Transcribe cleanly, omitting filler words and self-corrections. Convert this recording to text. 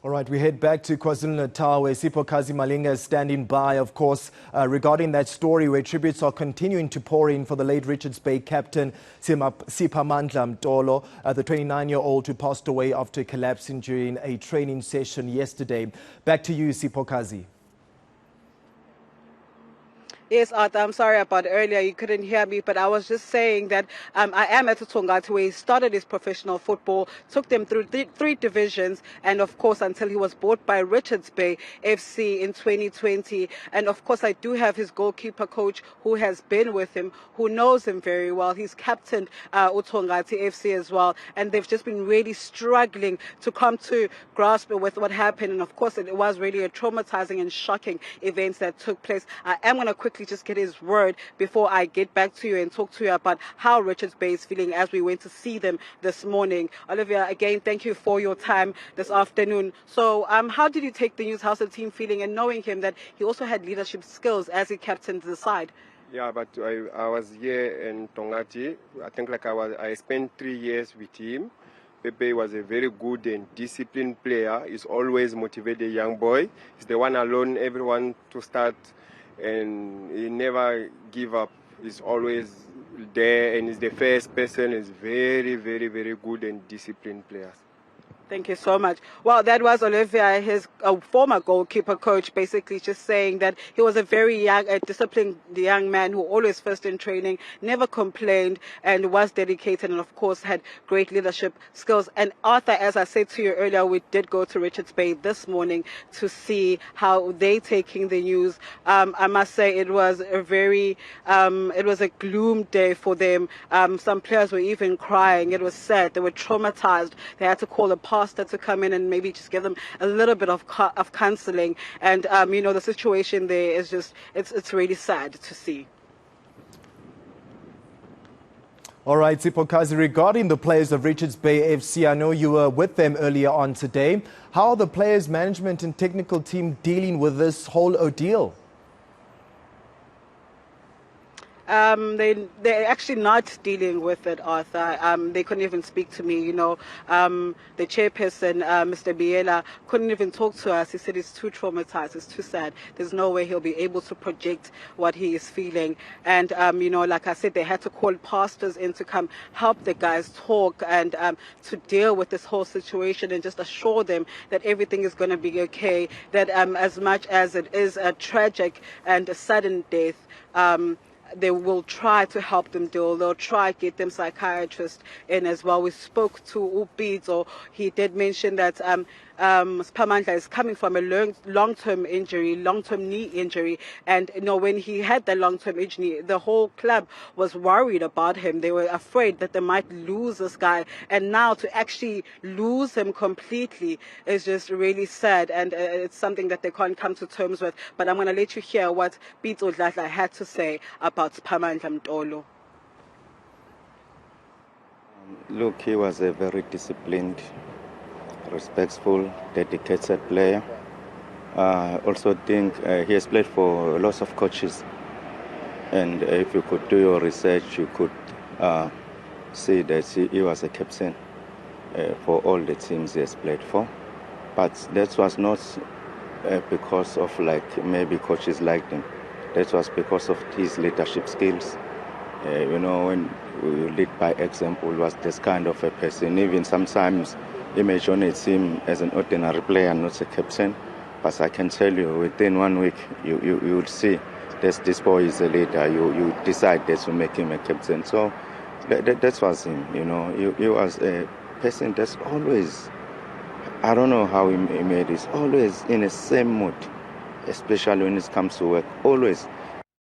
All right, we head back to KwaZulu-Natal where Siphokazi Malinga is standing by, of course, regarding that story where tributes are continuing to pour in for the late Richards Bay captain Siphamandla Mtolo, the 29-year-old who passed away after collapsing during a training session yesterday. Back to you, Siphokazi. Yes, Arthur, I'm sorry about earlier. You couldn't hear me, but I was just saying that I am at UThongathi where he started his professional football, took them through three divisions, and of course until he was bought by Richards Bay FC in 2020. And of course I do have his goalkeeper coach who has been with him, who knows him very well. He's captained UThongathi FC as well, and they've just been really struggling to come to grasp with what happened. And of course it was really a traumatizing and shocking events that took place. I am going to quickly just get his word before I get back to you and talk to you about how Richards Bay is feeling as we went to see them this morning. Olivia, again, thank you for your time this afternoon. So how did you take the news? How's the team feeling, and knowing him that he also had leadership skills as he captained the side? Yeah, but I was here in Thongathi. I think I spent 3 years with him. Pepe was a very good and disciplined player. He's always motivated a young boy. He's the one alone, everyone to start, and he never give up. He's always there, and he's the first person. He's very, very, very good and disciplined player. Thank you so much. Well, that was Olivia, his former goalkeeper coach, basically just saying that he was a very young, disciplined young man who always first in training, never complained, and was dedicated, and of course had great leadership skills. And Arthur, as I said to you earlier, we did go to Richards Bay this morning to see how they taking the news. I must say it was a very, it was a gloom day for them. Some players were even crying. It was sad. They were traumatized. They had to call a pastor to come in and maybe just give them a little bit of counseling. And you know, the situation there is just, it's really sad to see. All right, Siphokazi, regarding the players of Richards Bay FC, I know you were with them earlier on today. How are the players' management and technical team dealing with this whole ordeal? They're actually not dealing with it, Arthur. They couldn't even speak to me, you know. The chairperson, Mr. Biela, couldn't even talk to us. He said he's too traumatized, it's too sad. There's no way he'll be able to project what he is feeling. And, you know, like I said, they had to call pastors in to come help the guys talk and to deal with this whole situation and just assure them that everything is going to be okay, that as much as it is a tragic and a sudden death, they will try to help them deal. They'll try to get them psychiatrists in as well. We spoke to Upidzo. He did mention that Siphamandla is coming from a long-term injury, long-term knee injury. And, you know, when he had the long-term injury, the whole club was worried about him. They were afraid that they might lose this guy. And now to actually lose him completely is just really sad. And it's something that they can't come to terms with. But I'm going to let you hear what Pitso Dladla had to say about Siphamandla Mtolo. Look, he was a very disciplined, respectful, dedicated player. I also think he has played for lots of coaches. And if you could do your research, you could see that he was a captain for all the teams he has played for. But that was not because of maybe coaches liked him. That was because of his leadership skills. You know, when we lead by example, was this kind of a person. Even sometimes imaginates him as an ordinary player, not a captain. But I can tell you, within 1 week, you would see this boy is a leader. You decide to make him a captain. So that was him. You know, he was a person that's always, I don't know how he made it, always in the same mood, especially when it comes to work. Always